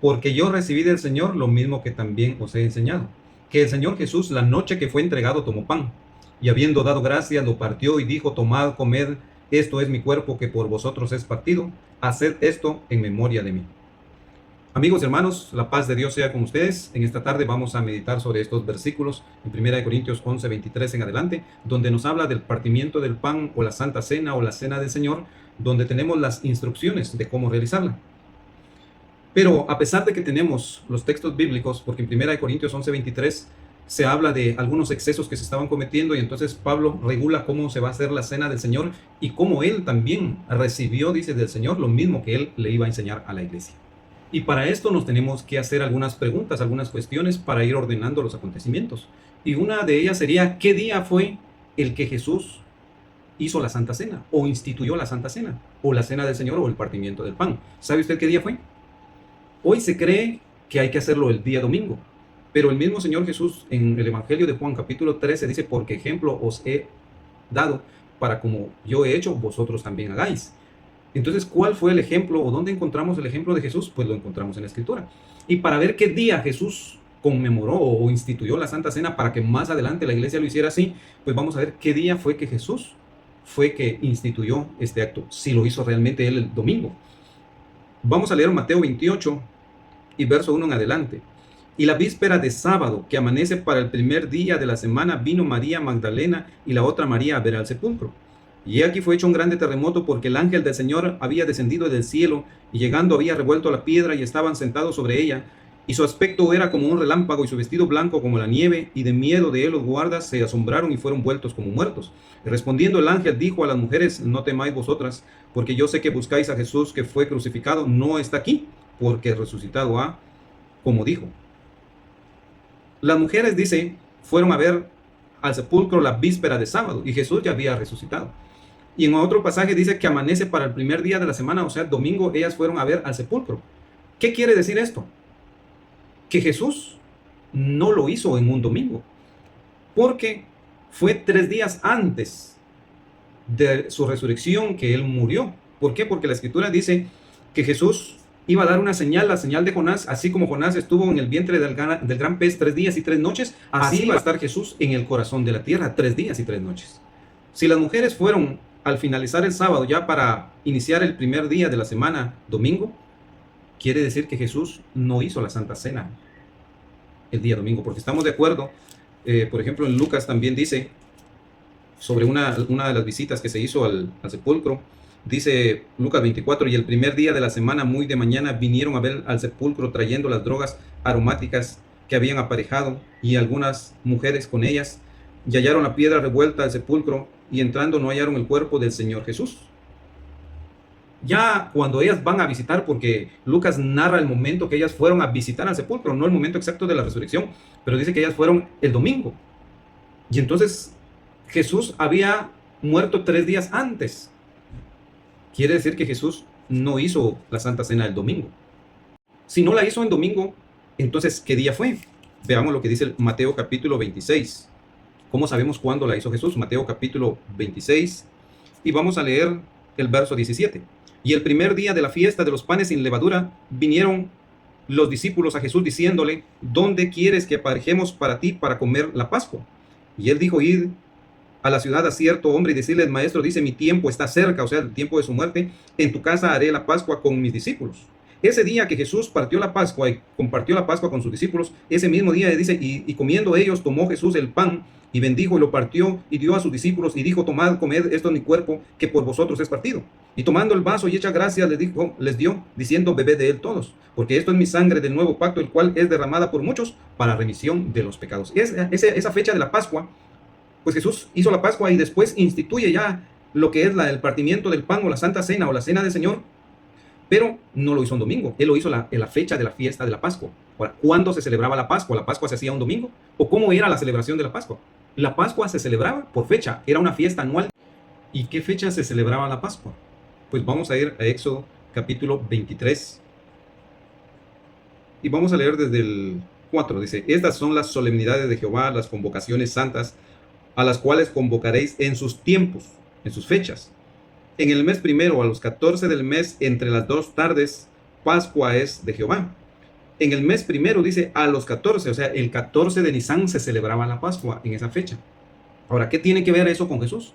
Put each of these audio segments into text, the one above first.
porque yo recibí del Señor lo mismo que también os he enseñado, que el Señor Jesús, la noche que fue entregado, tomó pan, y habiendo dado gracias, lo partió y dijo: tomad, comed, esto es mi cuerpo que por vosotros es partido, haced esto en memoria de mí. Amigos y hermanos, la paz de Dios sea con ustedes. En esta tarde vamos a meditar sobre estos versículos en 1 Corintios 11:23 en adelante, donde nos habla del partimiento del pan o la Santa Cena o la Cena del Señor, donde tenemos las instrucciones de cómo realizarla. Pero a pesar de que tenemos los textos bíblicos, porque en 1 Corintios 11:23 se habla de algunos excesos que se estaban cometiendo, y entonces Pablo regula cómo se va a hacer la cena del Señor y cómo él también recibió, dice, del Señor lo mismo que él le iba a enseñar a la iglesia. Y para esto nos tenemos que hacer algunas preguntas, algunas cuestiones para ir ordenando los acontecimientos. Y una de ellas sería: ¿qué día fue el que Jesús hizo la Santa Cena o instituyó la Santa Cena o la Cena del Señor o el partimiento del pan? ¿Sabe usted qué día fue? Hoy se cree que hay que hacerlo el día domingo, pero el mismo Señor Jesús en el Evangelio de Juan capítulo 13 dice: porque ejemplo os he dado, para como yo he hecho, vosotros también hagáis. Entonces, ¿cuál fue el ejemplo o dónde encontramos el ejemplo de Jesús? Pues lo encontramos en la Escritura. Y para ver qué día Jesús conmemoró o instituyó la Santa Cena para que más adelante la iglesia lo hiciera así, pues vamos a ver qué día fue que Jesús fue que instituyó este acto, si lo hizo realmente él el domingo. Vamos a leer Mateo 28 y verso 1 en adelante. Y la víspera de sábado, que amanece para el primer día de la semana, vino María Magdalena y la otra María a ver al sepulcro. Y aquí fue hecho un grande terremoto, porque el ángel del Señor había descendido del cielo, y llegando había revuelto la piedra, y estaban sentados sobre ella. Y su aspecto era como un relámpago, y su vestido blanco como la nieve, y de miedo de él los guardas se asombraron y fueron vueltos como muertos. Y respondiendo el ángel dijo a las mujeres: no temáis vosotras, porque yo sé que buscáis a Jesús que fue crucificado, no está aquí, porque resucitado ha, como dijo. Las mujeres, dice, fueron a ver al sepulcro la víspera de sábado, y Jesús ya había resucitado. Y en otro pasaje dice que amanece para el primer día de la semana, o sea, domingo, ellas fueron a ver al sepulcro. ¿Qué quiere decir esto? Que Jesús no lo hizo en un domingo, porque fue 3 días antes de su resurrección que él murió. ¿Por qué? Porque la Escritura dice que Jesús iba a dar una señal, la señal de Jonás. Así como Jonás estuvo en el vientre del gran pez 3 días y 3 noches, así iba a estar Jesús en el corazón de la tierra 3 días y 3 noches. Si las mujeres fueron al finalizar el sábado ya para iniciar el primer día de la semana, domingo, quiere decir que Jesús no hizo la Santa Cena el día domingo, porque estamos de acuerdo. Por ejemplo, en Lucas también dice sobre una de las visitas que se hizo al sepulcro. Dice Lucas 24: y el primer día de la semana, muy de mañana, vinieron a ver al sepulcro trayendo las drogas aromáticas que habían aparejado, y algunas mujeres con ellas, y hallaron la piedra revuelta al sepulcro, y entrando no hallaron el cuerpo del Señor Jesús. Ya cuando ellas van a visitar, porque Lucas narra el momento que ellas fueron a visitar al sepulcro, no el momento exacto de la resurrección, pero dice que ellas fueron el domingo. Y entonces Jesús había muerto 3 días antes. Quiere decir que Jesús no hizo la Santa Cena el domingo. Si no la hizo en domingo, entonces, ¿qué día fue? Veamos lo que dice Mateo capítulo 26. ¿Cómo sabemos cuándo la hizo Jesús? Mateo capítulo 26. Y vamos a leer el verso 17. Y el primer día de la fiesta de los panes sin levadura, vinieron los discípulos a Jesús diciéndole: ¿dónde quieres que aparejemos para ti para comer la Pascua? Y él dijo: id a la ciudad a cierto hombre y decirle: el maestro dice, mi tiempo está cerca, o sea, el tiempo de su muerte, en tu casa haré la Pascua con mis discípulos. Ese día que Jesús partió la Pascua y compartió la Pascua con sus discípulos, ese mismo día dice: y comiendo ellos, tomó Jesús el pan y bendijo y lo partió y dio a sus discípulos y dijo: tomad, comed, esto es mi cuerpo que por vosotros es partido. Y tomando el vaso y hecha gracias les dio, diciendo: bebed de él todos, porque esto es mi sangre del nuevo pacto, el cual es derramada por muchos para remisión de los pecados. Esa fecha de la Pascua, pues Jesús hizo la Pascua y después instituye ya lo que es el partimiento del pan o la Santa Cena o la Cena del Señor, pero no lo hizo un domingo. Él lo hizo en la fecha de la fiesta de la Pascua. Ahora, ¿cuándo se celebraba la Pascua? ¿La Pascua se hacía un domingo? ¿O cómo era la celebración de la Pascua? La Pascua se celebraba por fecha, era una fiesta anual. ¿Y qué fecha se celebraba la Pascua? Pues vamos a ir a Éxodo capítulo 23 y vamos a leer desde el 4. Dice: estas son las solemnidades de Jehová, las convocaciones santas, a las cuales convocaréis en sus tiempos, en sus fechas. En el mes primero, a los 14 del mes, entre las 2 tardes, Pascua es de Jehová. en el mes primero, dice, a los 14, o sea, el 14 de Nisan se celebraba la Pascua en esa fecha. Ahora, ¿qué tiene que ver eso con Jesús?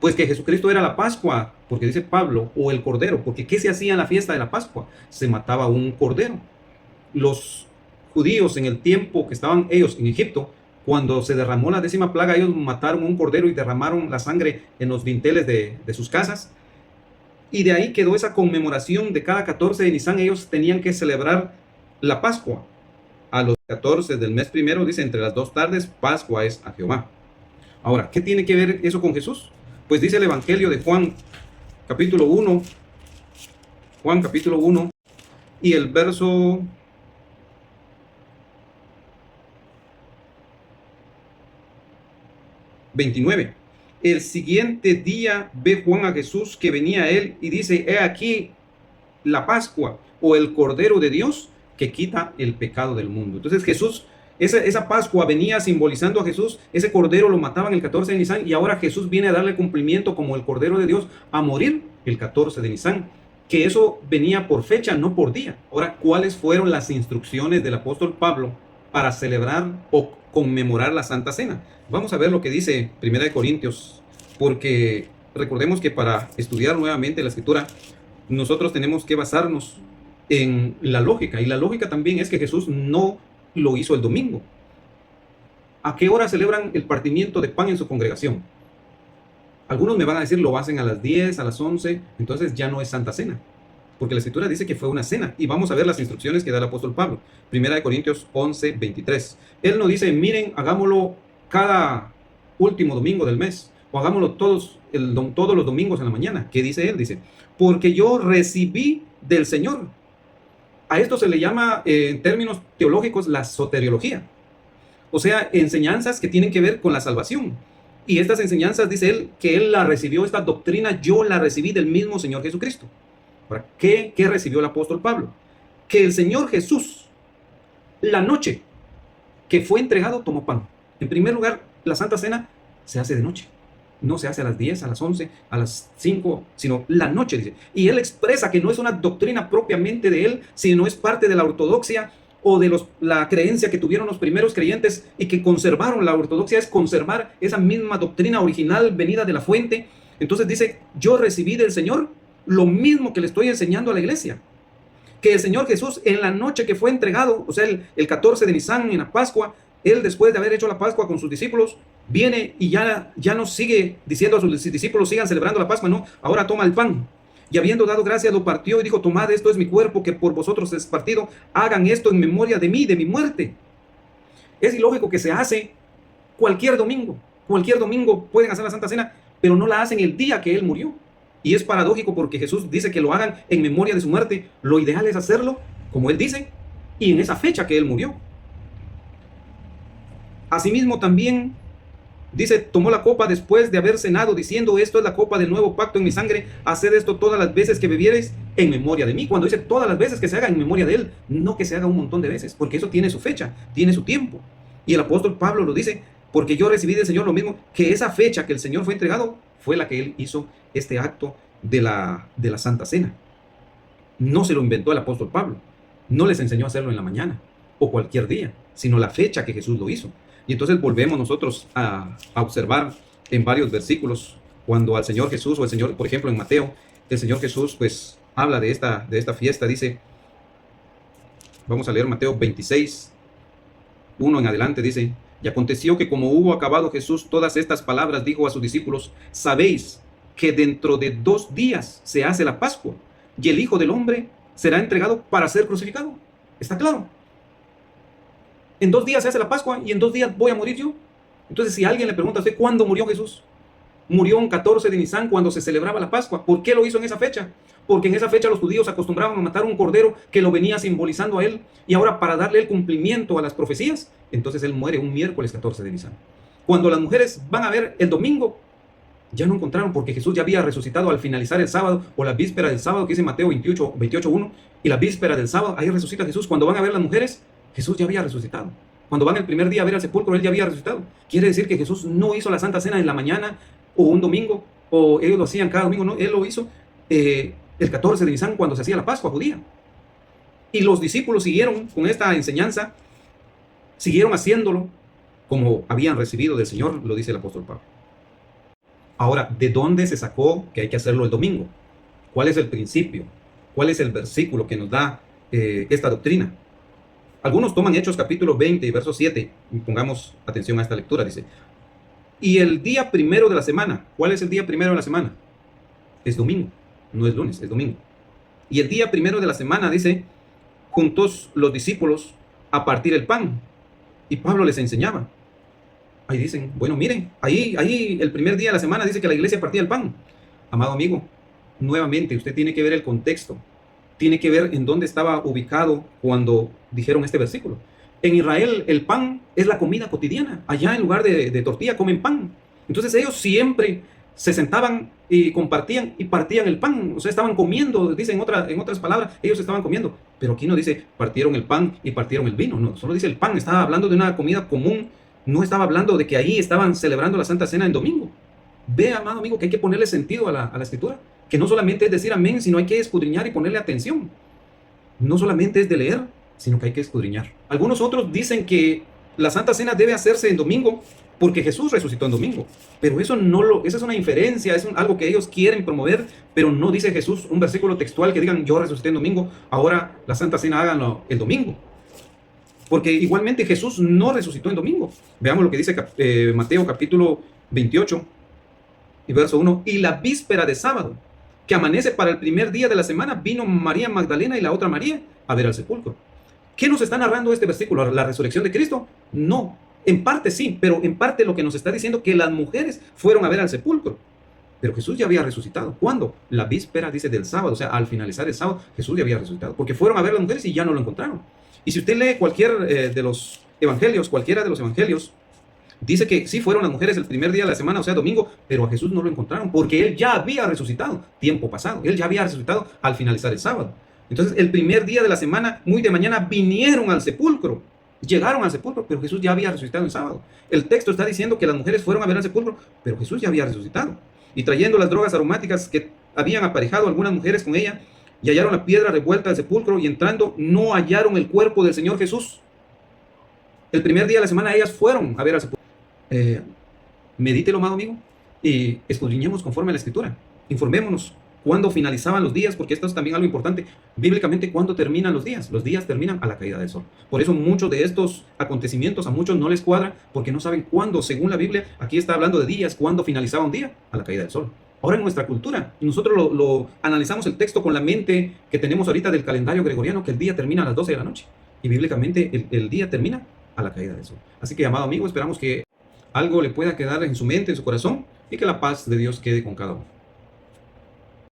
Pues que Jesucristo era la Pascua, porque dice Pablo, o el Cordero, porque ¿qué se hacía en la fiesta de la Pascua? Se mataba un cordero. Los judíos en el tiempo que estaban ellos en Egipto, cuando se derramó la 10ª plaga, ellos mataron un cordero y derramaron la sangre en los dinteles de sus casas. Y de ahí quedó esa conmemoración de cada 14 de Nisan. Ellos tenían que celebrar la Pascua. A los 14 del mes primero, dice, entre las 2 tardes, Pascua es a Jehová. Ahora, ¿qué tiene que ver eso con Jesús? Pues dice el Evangelio de Juan, capítulo 1, Juan capítulo 1, y el verso 29. El siguiente día ve Juan a Jesús que venía a él y dice, he aquí la Pascua o el Cordero de Dios que quita el pecado del mundo. Entonces Jesús, esa Pascua venía simbolizando a Jesús, ese Cordero lo mataban el 14 de Nisan y ahora Jesús viene a darle cumplimiento como el Cordero de Dios a morir el 14 de Nisan, que eso venía por fecha, no por día. Ahora, ¿cuáles fueron las instrucciones del apóstol Pablo para celebrar o conmemorar la Santa Cena? Vamos a ver lo que dice 1 Corintios, porque recordemos que para estudiar nuevamente la Escritura, nosotros tenemos que basarnos en la lógica, y la lógica también es que Jesús no lo hizo el domingo. ¿A qué hora celebran el partimiento de pan en su congregación? Algunos me van a decir, lo hacen a las 10, a las 11, entonces ya no es Santa Cena, porque la Escritura dice que fue una cena, y vamos a ver las instrucciones que da el apóstol Pablo. 1 Corintios 11, 23. Él no dice, miren, hagámoslo cada último domingo del mes, o hagámoslo todos los domingos en la mañana. ¿Qué dice él? Dice, porque yo recibí del Señor. A esto se le llama, en términos teológicos, la soteriología. O sea, enseñanzas que tienen que ver con la salvación. Y estas enseñanzas, dice él, que él la recibió, esta doctrina, yo la recibí del mismo Señor Jesucristo. Ahora, ¿qué recibió el apóstol Pablo? Que el Señor Jesús, la noche que fue entregado, tomó pan. En primer lugar, la Santa Cena se hace de noche. No se hace a las 10, a las 11, a las 5, sino la noche, dice. Y él expresa que no es una doctrina propiamente de él, sino es parte de la ortodoxia o de la creencia que tuvieron los primeros creyentes y que conservaron. La ortodoxia es conservar esa misma doctrina original venida de la fuente. Entonces dice, yo recibí del Señor lo mismo que le estoy enseñando a la iglesia. Que el Señor Jesús en la noche que fue entregado, o sea, el 14 de Nisan, en la Pascua, él después de haber hecho la Pascua con sus discípulos, viene y ya no sigue diciendo a sus discípulos, sigan celebrando la Pascua, no, ahora toma el pan. Y habiendo dado gracias, lo partió y dijo, tomad, esto es mi cuerpo que por vosotros es partido, hagan esto en memoria de mí, de mi muerte. Es ilógico que se hace cualquier domingo pueden hacer la Santa Cena, pero no la hacen el día que él murió. Y es paradójico porque Jesús dice que lo hagan en memoria de su muerte. Lo ideal es hacerlo, como él dice, y en esa fecha que él murió. Asimismo también dice, tomó la copa después de haber cenado, diciendo, esto es la copa del nuevo pacto en mi sangre, haced esto todas las veces que bebiereis en memoria de mí. Cuando dice todas las veces, que se haga en memoria de él, no que se haga un montón de veces, porque eso tiene su fecha, tiene su tiempo. Y el apóstol Pablo lo dice, porque yo recibí del Señor lo mismo, que esa fecha que el Señor fue entregado, fue la que él hizo este acto de la Santa Cena. No se lo inventó el apóstol Pablo, no les enseñó a hacerlo en la mañana o cualquier día, sino la fecha que Jesús lo hizo. Y entonces volvemos nosotros a observar en varios versículos cuando al Señor Jesús, o el Señor, por ejemplo en Mateo, el Señor Jesús pues habla de esta fiesta. Dice, vamos a leer Mateo 26, 1 en adelante, dice, y aconteció que como hubo acabado Jesús todas estas palabras, dijo a sus discípulos, sabéis que dentro de 2 días se hace la Pascua, y el Hijo del Hombre será entregado para ser crucificado. ¿Está claro? En 2 días se hace la Pascua y en 2 días voy a morir yo. Entonces, si alguien le pregunta a usted, ¿cuándo murió Jesús? Murió un 14 de Nisan, cuando se celebraba la Pascua. ¿Por qué lo hizo en esa fecha? Porque en esa fecha los judíos acostumbraban a matar un cordero que lo venía simbolizando a él. Y ahora, para darle el cumplimiento a las profecías, entonces él muere un miércoles 14 de Nisan. Cuando las mujeres van a ver el domingo, ya no encontraron, porque Jesús ya había resucitado al finalizar el sábado, o la víspera del sábado, que dice Mateo 28:1, y la víspera del sábado, ahí resucita Jesús. Cuando van a ver las mujeres, Jesús ya había resucitado. Cuando van el primer día a ver al sepulcro, él ya había resucitado. Quiere decir que Jesús no hizo la Santa Cena en la mañana o un domingo, o ellos lo hacían cada domingo, no, él lo hizo el 14 de Nisan, cuando se hacía la Pascua judía. Y los discípulos siguieron con esta enseñanza, siguieron haciéndolo como habían recibido del Señor, lo dice el apóstol Pablo. Ahora, ¿de dónde se sacó que hay que hacerlo el domingo? ¿Cuál es el principio? ¿Cuál es el versículo que nos da esta doctrina? Algunos toman Hechos capítulo 20 y verso 7, y pongamos atención a esta lectura, dice, y el día primero de la semana, ¿cuál es el día primero de la semana? Es domingo, no es lunes, es domingo. Y el día primero de la semana, dice, juntos los discípulos a partir el pan, y Pablo les enseñaba. Ahí dicen, bueno, miren, ahí el primer día de la semana dice que la iglesia partía el pan. Amado amigo, nuevamente usted tiene que ver el contexto, tiene que ver en dónde estaba ubicado cuando dijeron este versículo. En Israel el pan es la comida cotidiana. Allá en lugar de tortilla comen pan. Entonces ellos siempre se sentaban y compartían y partían el pan. O sea, estaban comiendo, dice en otras palabras, ellos estaban comiendo. Pero aquí no dice partieron el pan y partieron el vino. No, solo dice el pan. Estaba hablando de una comida común. No estaba hablando de que ahí estaban celebrando la Santa Cena en domingo. Ve, amado amigo, que hay que ponerle sentido a la escritura. Que no solamente es decir amén, sino hay que escudriñar y ponerle atención. No solamente es de leer, sino que hay que escudriñar. Algunos otros dicen que la Santa Cena debe hacerse en domingo porque Jesús resucitó en domingo. Pero esa es una inferencia, algo que ellos quieren promover, pero no dice Jesús un versículo textual que digan yo resucité en domingo, ahora la Santa Cena háganlo el domingo. Porque igualmente Jesús no resucitó en domingo. Veamos lo que dice Mateo capítulo 28 y verso 1. Y la víspera de sábado, que amanece para el primer día de la semana, vino María Magdalena y la otra María a ver al sepulcro. ¿Qué nos está narrando este versículo? ¿La resurrección de Cristo? No. En parte sí, pero en parte lo que nos está diciendo que las mujeres fueron a ver al sepulcro. Pero Jesús ya había resucitado. ¿Cuándo? La víspera, dice, del sábado. O sea, al finalizar el sábado, Jesús ya había resucitado. Porque fueron a ver a las mujeres y ya no lo encontraron. Y si usted lee cualquiera de los evangelios, dice que sí fueron las mujeres el primer día de la semana, o sea, domingo, pero a Jesús no lo encontraron porque Él ya había resucitado tiempo pasado. Él ya había resucitado al finalizar el sábado. Entonces, el primer día de la semana, muy de mañana, vinieron al sepulcro. Llegaron al sepulcro, pero Jesús ya había resucitado el sábado. El texto está diciendo que las mujeres fueron a ver al sepulcro, pero Jesús ya había resucitado. Y trayendo las drogas aromáticas que habían aparejado algunas mujeres con ella, y hallaron la piedra revuelta del sepulcro, y entrando no hallaron el cuerpo del Señor Jesús. El primer día de la semana ellas fueron a ver al sepulcro. Medítelo, amado amigo, y escudriñemos conforme a la Escritura. Informémonos cuándo finalizaban los días, porque esto es también algo importante. Bíblicamente, ¿cuándo terminan los días? Los días terminan a la caída del sol. Por eso muchos de estos acontecimientos a muchos no les cuadran, porque no saben cuándo, según la Biblia, aquí está hablando de días, cuándo finalizaba un día, a la caída del sol. Ahora en nuestra cultura, nosotros lo analizamos el texto con la mente que tenemos ahorita del calendario gregoriano, que el día termina a las 12 de la noche. Y bíblicamente el día termina a la caída del sol. Así que, amado amigo, esperamos que algo le pueda quedar en su mente, en su corazón, y que la paz de Dios quede con cada uno.